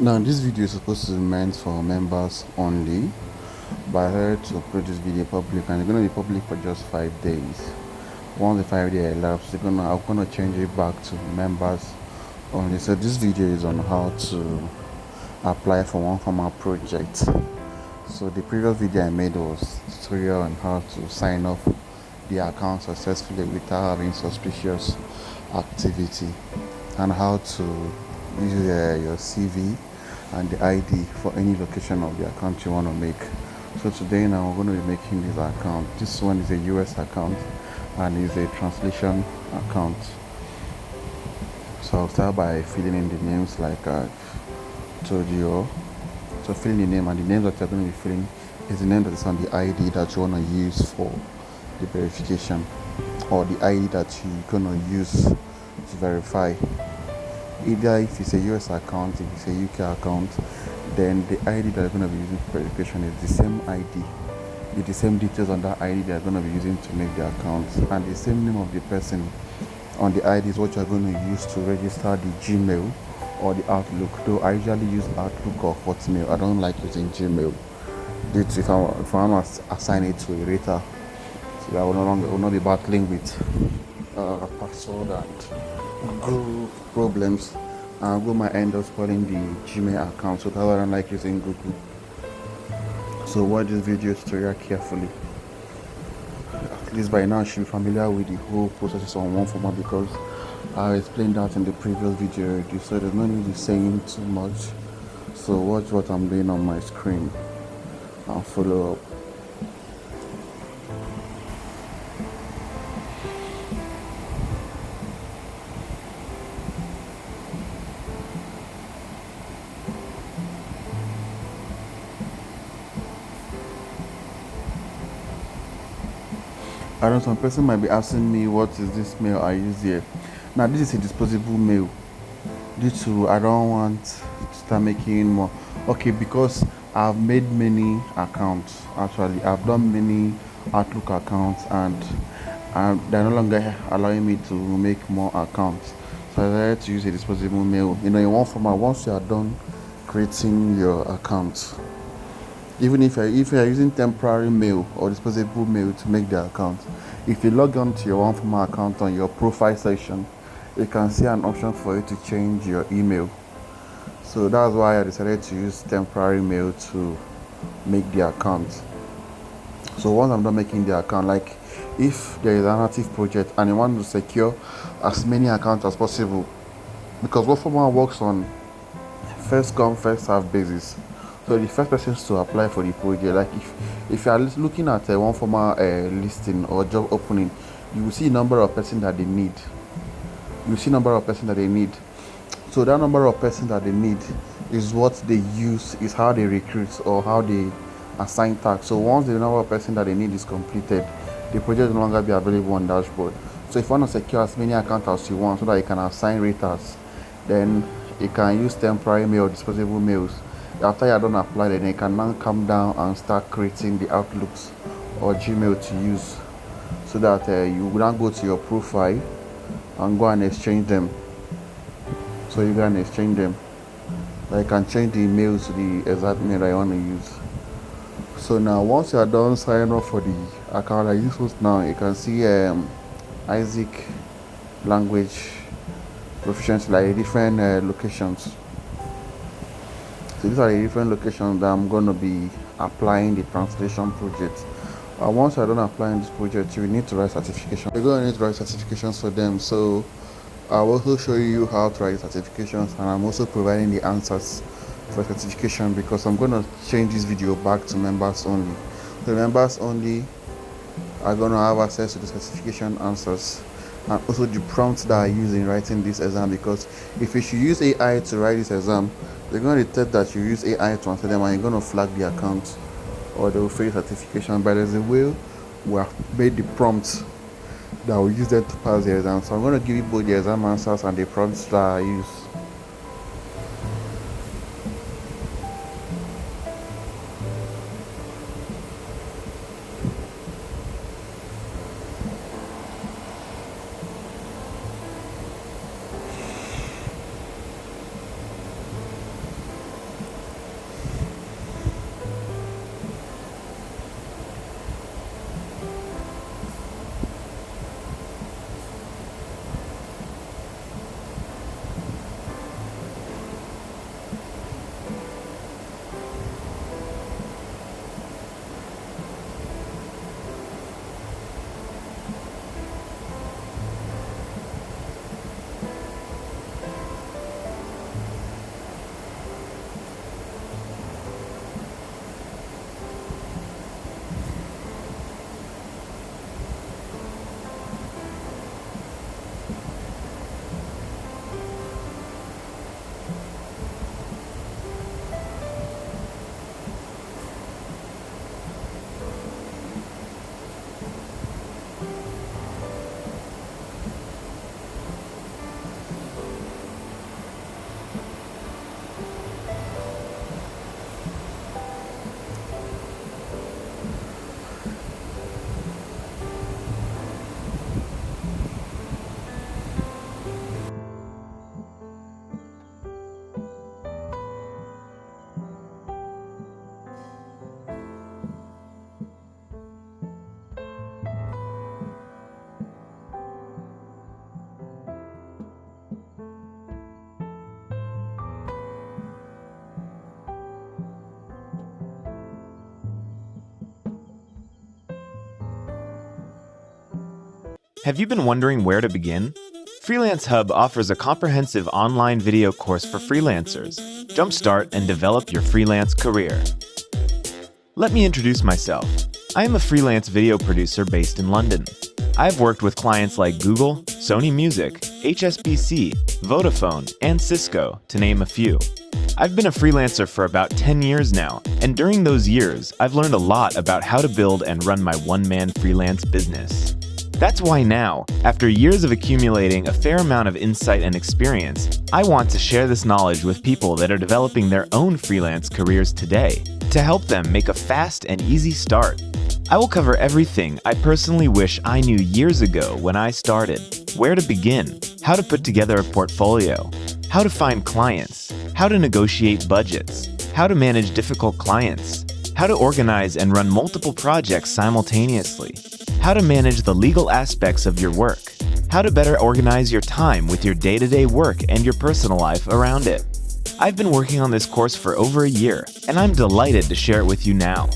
Now, this video is supposed to be meant for members only, but I decided to upload this video public, and it's going to be public for just 5 days. Once the 5 day elapsed, I'm gonna change it back to members only. So this video is on how to apply for Oneforma project. So the previous video I made was tutorial on how to sign up the account successfully without having suspicious activity, and how to use your CV and the ID for any location of the account you want to make. So today now we're going to be making this account. This one is a US account and is a translation account. So I'll start by filling in the names like I told you. So fill in the name, and the name that you're going to be filling is the name that is on the ID that you want to use for the verification, or the ID that you're going to use to verify. Either if it's a US account, if it's a UK account, then the ID that you're going to be using for verification is the same ID, with the same details on that ID that you're going to be using to make the account, and the same name of the person on the ID is what you're going to use to register the Gmail or the Outlook. Though I usually use Outlook or Hotmail, I don't like using Gmail due to if I'm assign it to a rater, so I will not be battling with password and Google problems. Google might end up spoiling the Gmail account, so that's why I don't like using Google. So watch this video tutorial carefully. At least by now you should be familiar with the whole process on Oneforma, because I explained that in the previous video already, so there's no need in saying too much. So watch what I'm doing on my screen and follow up. I know some person might be asking me, what is this mail I use here? Now this is a disposable mail, due to I don't want to start making more. Okay, because I've made many accounts. Actually, I've done many Outlook accounts, and they're no longer allowing me to make more accounts. So I decided to use a disposable mail. In Oneforma, once you are done creating your account, even if you're using temporary mail or disposable mail to make the account, if you log on to your Oneforma account on your profile section, you can see an option for you to change your email. So that's why I decided to use temporary mail to make the account. So once I'm done making the account, like if there is an active project and you want to secure as many accounts as possible, because Oneforma works on first come first serve basis. So the first persons to apply for the project, like if you are looking at a Oneforma listing or job opening, you will see number of persons that they need. So that number of persons that they need is what they use, is how they recruit or how they assign tasks. So once the number of persons that they need is completed, the project will no longer be available on dashboard. So if you want to secure as many accounts as you want so that you can assign raters, then you can use temporary mail or disposable mails. After you are done apply, then you can now come down and start creating the Outlooks or Gmail to use, so that you will now go to your profile and go and exchange them. So you can exchange them. Like, you can change the email to the exact mail that you want to use. So now once you are done signing up for the account like this was now, you can see Isaac language proficiency, like different locations. So these are the different locations that I'm going to be applying the translation project. Once you're done applying this project, you need to write certification. You're going to need to write certifications for them. So I'll also show you how to write certifications, and I'm also providing the answers for certification, because I'm going to change this video back to members only. The members only are going to have access to the certification answers and also the prompts that I use in writing this exam, because if you should use AI to write this exam, they're going to detect that you use AI to answer them, and you're going to flag the account or they will fail certification. But there's a way we have made the prompts that will use them to pass the exam. So I'm going to give you both the exam answers and the prompts that I use. Have you been wondering where to begin? Freelance Hub offers a comprehensive online video course for freelancers. Jumpstart and develop your freelance career. Let me introduce myself. I am a freelance video producer based in London. I've worked with clients like Google, Sony Music, HSBC, Vodafone, and Cisco, to name a few. I've been a freelancer for about 10 years now, and during those years, I've learned a lot about how to build and run my one-man freelance business. That's why now, after years of accumulating a fair amount of insight and experience, I want to share this knowledge with people that are developing their own freelance careers today, to help them make a fast and easy start. I will cover everything I personally wish I knew years ago when I started: where to begin, how to put together a portfolio, how to find clients, how to negotiate budgets, how to manage difficult clients, how to organize and run multiple projects simultaneously, how to manage the legal aspects of your work, how to better organize your time with your day-to-day work and your personal life around it. I've been working on this course for over a year, and I'm delighted to share it with you now.